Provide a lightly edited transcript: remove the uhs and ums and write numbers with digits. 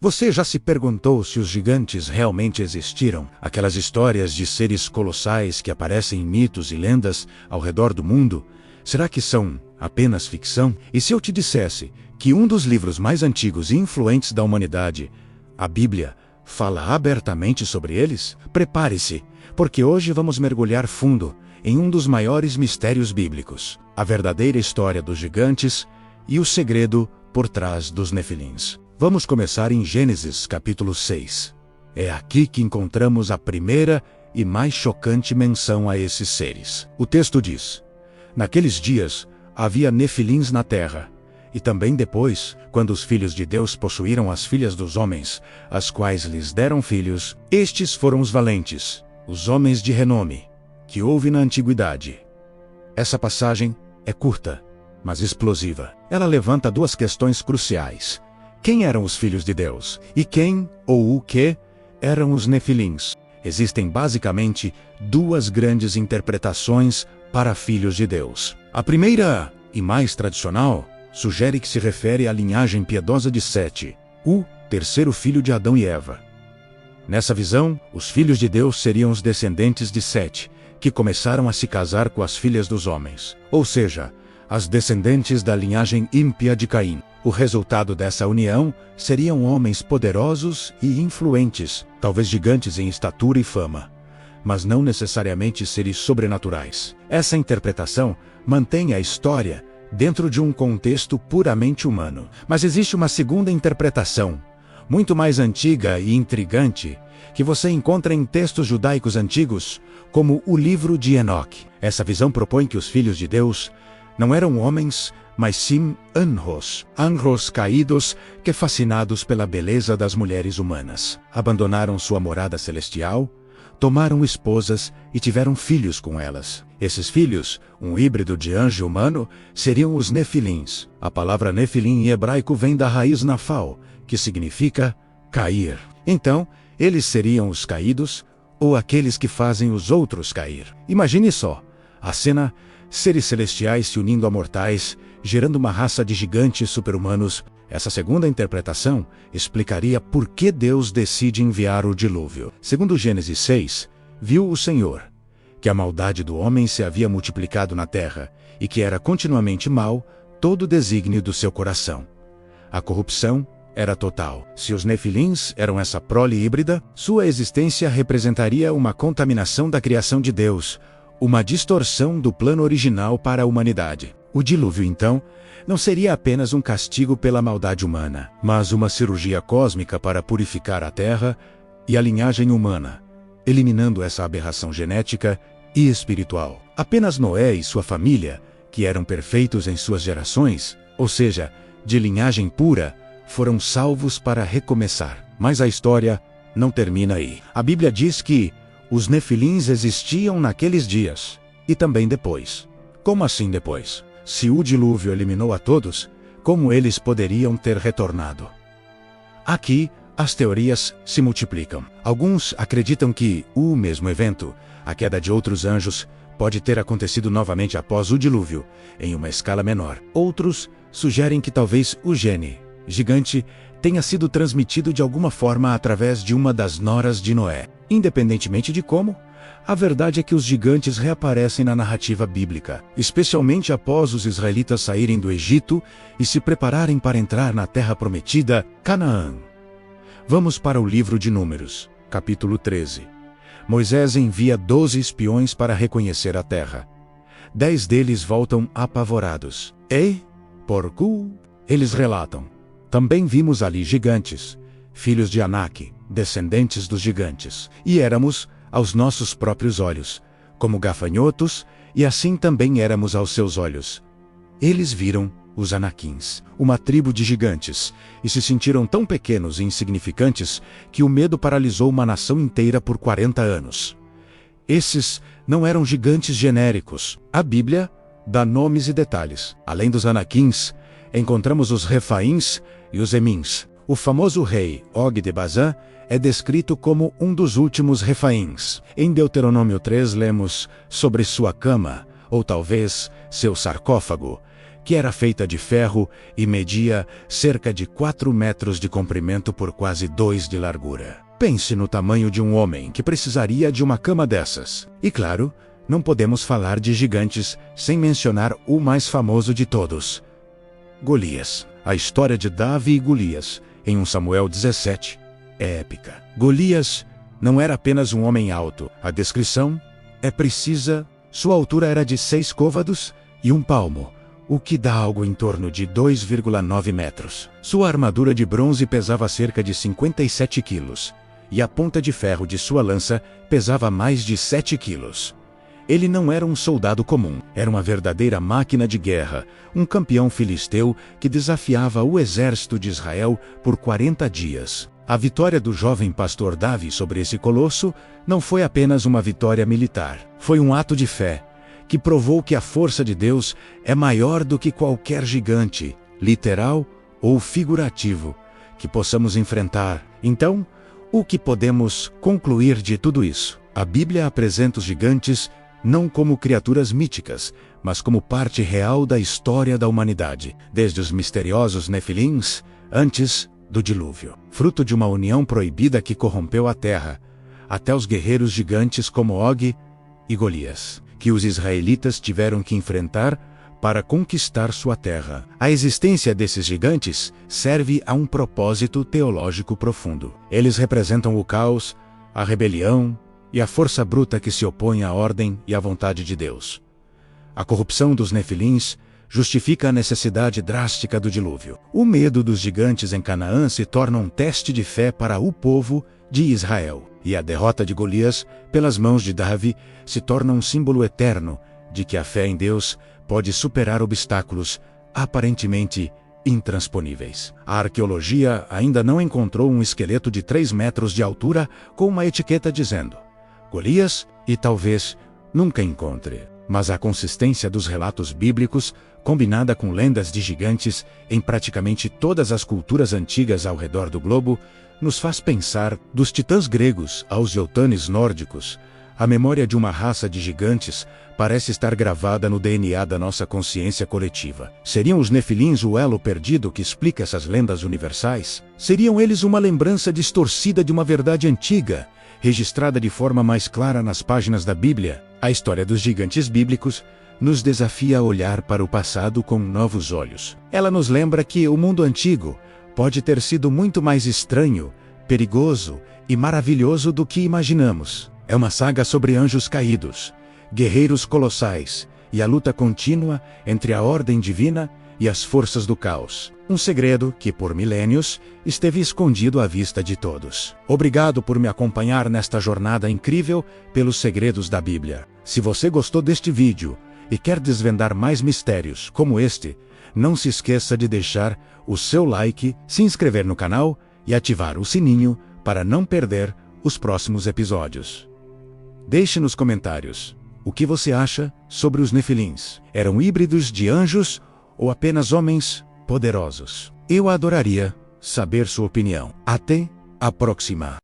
Você já se perguntou se os gigantes realmente existiram? Aquelas histórias de seres colossais que aparecem em mitos e lendas ao redor do mundo? Será que são apenas ficção? E se eu te dissesse que um dos livros mais antigos e influentes da humanidade, a Bíblia, fala abertamente sobre eles? Prepare-se, porque hoje vamos mergulhar fundo em um dos maiores mistérios bíblicos, a verdadeira história dos gigantes e o segredo por trás dos nefilins. Vamos começar em Gênesis capítulo 6. É aqui que encontramos a primeira e mais chocante menção a esses seres. O texto diz: naqueles dias havia nefilins na terra, e também depois, quando os filhos de Deus possuíram as filhas dos homens, as quais lhes deram filhos, estes foram os valentes, os homens de renome, que houve na antiguidade. Essa passagem é curta, mas explosiva. Ela levanta duas questões cruciais. Quem eram os filhos de Deus? E quem, ou o que, eram os nefilins? Existem basicamente duas grandes interpretações para filhos de Deus. A primeira, e mais tradicional, sugere que se refere à linhagem piedosa de Sete, o terceiro filho de Adão e Eva. Nessa visão, os filhos de Deus seriam os descendentes de Sete, que começaram a se casar com as filhas dos homens, ou seja, as descendentes da linhagem ímpia de Caim. O resultado dessa união seriam homens poderosos e influentes, talvez gigantes em estatura e fama, mas não necessariamente seres sobrenaturais. Essa interpretação mantém a história dentro de um contexto puramente humano. Mas existe uma segunda interpretação, muito mais antiga e intrigante, que você encontra em textos judaicos antigos, como o livro de Enoque. Essa visão propõe que os filhos de Deus não eram homens, mas sim anjos caídos que, fascinados pela beleza das mulheres humanas, abandonaram sua morada celestial, tomaram esposas e tiveram filhos com elas. Esses filhos, um híbrido de anjo humano, seriam os nefilins. A palavra nefilim em hebraico vem da raiz nafal, que significa cair. Então, eles seriam os caídos, ou aqueles que fazem os outros cair. Imagine só, a cena: seres celestiais se unindo a mortais, gerando uma raça de gigantes super-humanos. Essa segunda interpretação explicaria por que Deus decide enviar o dilúvio. Segundo Gênesis 6, viu o Senhor que a maldade do homem se havia multiplicado na terra, e que era continuamente mau todo o desígnio do seu coração. A corrupção era total. Se os nefilins eram essa prole híbrida, sua existência representaria uma contaminação da criação de Deus, uma distorção do plano original para a humanidade. O dilúvio, então, não seria apenas um castigo pela maldade humana, mas uma cirurgia cósmica para purificar a terra e a linhagem humana, eliminando essa aberração genética e espiritual. Apenas Noé e sua família, que eram perfeitos em suas gerações, ou seja, de linhagem pura, foram salvos para recomeçar. Mas a história não termina aí. A Bíblia diz que os nefilins existiam naqueles dias, e também depois. Como assim depois? Se o dilúvio eliminou a todos, como eles poderiam ter retornado? Aqui, as teorias se multiplicam. Alguns acreditam que o mesmo evento, a queda de outros anjos, pode ter acontecido novamente após o dilúvio, em uma escala menor. Outros sugerem que talvez o gene gigante tenha sido transmitido de alguma forma através de uma das noras de Noé. Independentemente de como, a verdade é que os gigantes reaparecem na narrativa bíblica, especialmente após os israelitas saírem do Egito e se prepararem para entrar na terra prometida, Canaã. Vamos para o livro de Números, capítulo 13. Moisés envia 12 espiões para reconhecer a terra. 10 deles voltam apavorados. Eles relatam: também vimos ali gigantes, filhos de Anak, descendentes dos gigantes, e éramos, aos nossos próprios olhos, como gafanhotos, e assim também éramos aos seus olhos. Eles viram os Anaquins, uma tribo de gigantes, e se sentiram tão pequenos e insignificantes que o medo paralisou uma nação inteira por 40 anos. Esses não eram gigantes genéricos. A Bíblia dá nomes e detalhes. Além dos Anaquins, encontramos os Refaíns e os Emins. O famoso rei Og de Bazã é descrito como um dos últimos Refaíns. Em Deuteronômio 3 lemos sobre sua cama, ou talvez seu sarcófago, que era feita de ferro e media cerca de 4 metros de comprimento por quase 2 de largura. Pense no tamanho de um homem que precisaria de uma cama dessas. E claro, não podemos falar de gigantes sem mencionar o mais famoso de todos, Golias. A história de Davi e Golias, em 1 Samuel 17, é épica. Golias não era apenas um homem alto. A descrição é precisa. Sua altura era de 6 côvados e 1 palmo, o que dá algo em torno de 2,9 metros. Sua armadura de bronze pesava cerca de 57 quilos, e a ponta de ferro de sua lança pesava mais de 7 quilos. Ele não era um soldado comum, era uma verdadeira máquina de guerra, um campeão filisteu que desafiava o exército de Israel por 40 dias. A vitória do jovem pastor Davi sobre esse colosso não foi apenas uma vitória militar, foi um ato de fé, que provou que a força de Deus é maior do que qualquer gigante, literal ou figurativo, que possamos enfrentar. Então, o que podemos concluir de tudo isso? A Bíblia apresenta os gigantes não como criaturas míticas, mas como parte real da história da humanidade, desde os misteriosos Nefilins, antes do dilúvio, fruto de uma união proibida que corrompeu a terra, até os guerreiros gigantes como Og e Golias, que os israelitas tiveram que enfrentar para conquistar sua terra. A existência desses gigantes serve a um propósito teológico profundo. Eles representam o caos, a rebelião e a força bruta que se opõe à ordem e à vontade de Deus. A corrupção dos Nefilins justifica a necessidade drástica do dilúvio. O medo dos gigantes em Canaã se torna um teste de fé para o povo de Israel. E a derrota de Golias, pelas mãos de Davi, se torna um símbolo eterno de que a fé em Deus pode superar obstáculos aparentemente intransponíveis. A arqueologia ainda não encontrou um esqueleto de 3 metros de altura com uma etiqueta dizendo Golias, e talvez nunca encontre. Mas a consistência dos relatos bíblicos, combinada com lendas de gigantes em praticamente todas as culturas antigas ao redor do globo, nos faz pensar, dos titãs gregos aos Yotanes nórdicos, a memória de uma raça de gigantes parece estar gravada no DNA da nossa consciência coletiva. Seriam os Nefilins o elo perdido que explica essas lendas universais? Seriam eles uma lembrança distorcida de uma verdade antiga, registrada de forma mais clara nas páginas da Bíblia? A história dos gigantes bíblicos nos desafia a olhar para o passado com novos olhos. Ela nos lembra que o mundo antigo pode ter sido muito mais estranho, perigoso e maravilhoso do que imaginamos. É uma saga sobre anjos caídos, guerreiros colossais e a luta contínua entre a ordem divina e as forças do caos. Um segredo que, por milênios, esteve escondido à vista de todos. Obrigado por me acompanhar nesta jornada incrível pelos segredos da Bíblia. Se você gostou deste vídeo e quer desvendar mais mistérios como este, não se esqueça de deixar o seu like, se inscrever no canal e ativar o sininho para não perder os próximos episódios. Deixe nos comentários o que você acha sobre os Nefilins. Eram híbridos de anjos ou apenas homens poderosos? Eu adoraria saber sua opinião. Até a próxima!